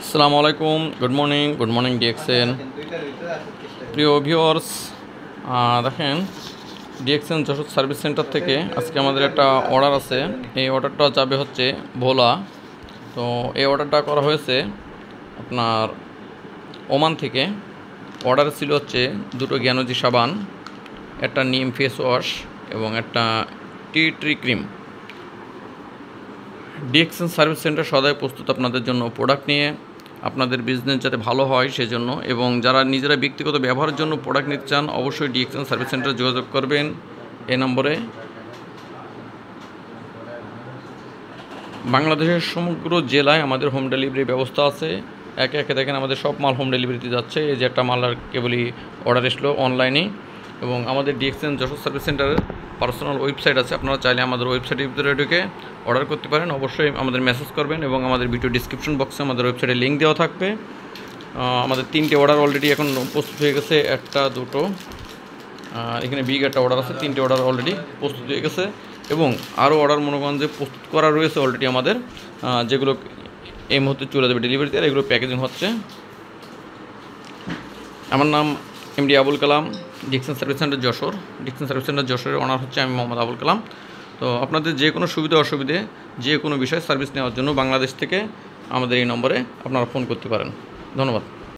আসসালামু আলাইকুম, good morning DXN প্রিয় ভিউয়ার্স। দেখেন, ডিএক্সএন যশোর সার্ভিস সেন্টার থেকে আজকে আমাদের একটা অর্ডার আছে। এই অর্ডারটা যাবে হচ্ছে ভোলা। তো এই অর্ডারটা করা হয়েছে আপনার ওমান থেকে। অর্ডার ছিল হচ্ছে দুটো জ্ঞানজি সাবান, একটা নিম ফেস ওয়াশ এবং একটা tea tree cream. DXN service centre সদাই প্রস্তুত আপনাদের জন্য প্রোডাক্ট নিয়ে, আপনাদের বিজনেস যাতে ভালো হয় সেজন্য, এবং যারা নিজেরা ব্যক্তিগত ব্যবহারের জন্য প্রোডাক্ট নিতে চান অবশ্যই ডিএক্সএন সার্ভিস সেন্টারে যোগাযোগ করবেন। এই নম্বরে বাংলাদেশের সমগ্র জেলায় আমাদের হোম ডেলিভারি ব্যবস্থা আছে। একে একে দেখেন আমাদের সব মাল হোম ডেলিভারিতে যাচ্ছে। এই যে একটা মাল আর কেবলই অর্ডার এসলো অনলাইনে। এবং আমাদের ডিএক্সএন যশোর সার্ভিস সেন্টারের পার্সোনাল ওয়েবসাইট আছে, আপনারা চাইলে আমাদের ওয়েবসাইটের ভিতরে ঢুকে অর্ডার করতে পারেন। অবশ্যই আমাদের মেসেজ করবেন এবং আমাদের ভিডিও ডিসক্রিপশন বক্সে আমাদের ওয়েবসাইটের লিঙ্ক দেওয়া থাকবে। আমাদের 3টে অর্ডার অলরেডি এখন প্রস্তুত হয়ে গেছে, একটা দুটো, এখানে বিগ একটা অর্ডার আছে। 3টে অর্ডার অলরেডি প্রস্তুত হয়ে গেছে এবং আরও অর্ডার মনে করেন যে প্রস্তুত করা রয়েছে অলরেডি আমাদের, যেগুলো এই মুহূর্তে চলে যাবে ডেলিভারিতে, আর এগুলো প্যাকেজিং হচ্ছে। আমার নাম MD Abul Kalam, DXN service centre Jashore. DXN service centre যশোরের ওনার হচ্ছে আমি মোহাম্মদ আবুল কালাম। তো আপনাদের যে কোনো সুবিধা অসুবিধে, যে কোনো বিষয়ে সার্ভিস নেওয়ার জন্য বাংলাদেশ থেকে আমাদের এই নম্বরে আপনারা ফোন করতে পারেন। ধন্যবাদ।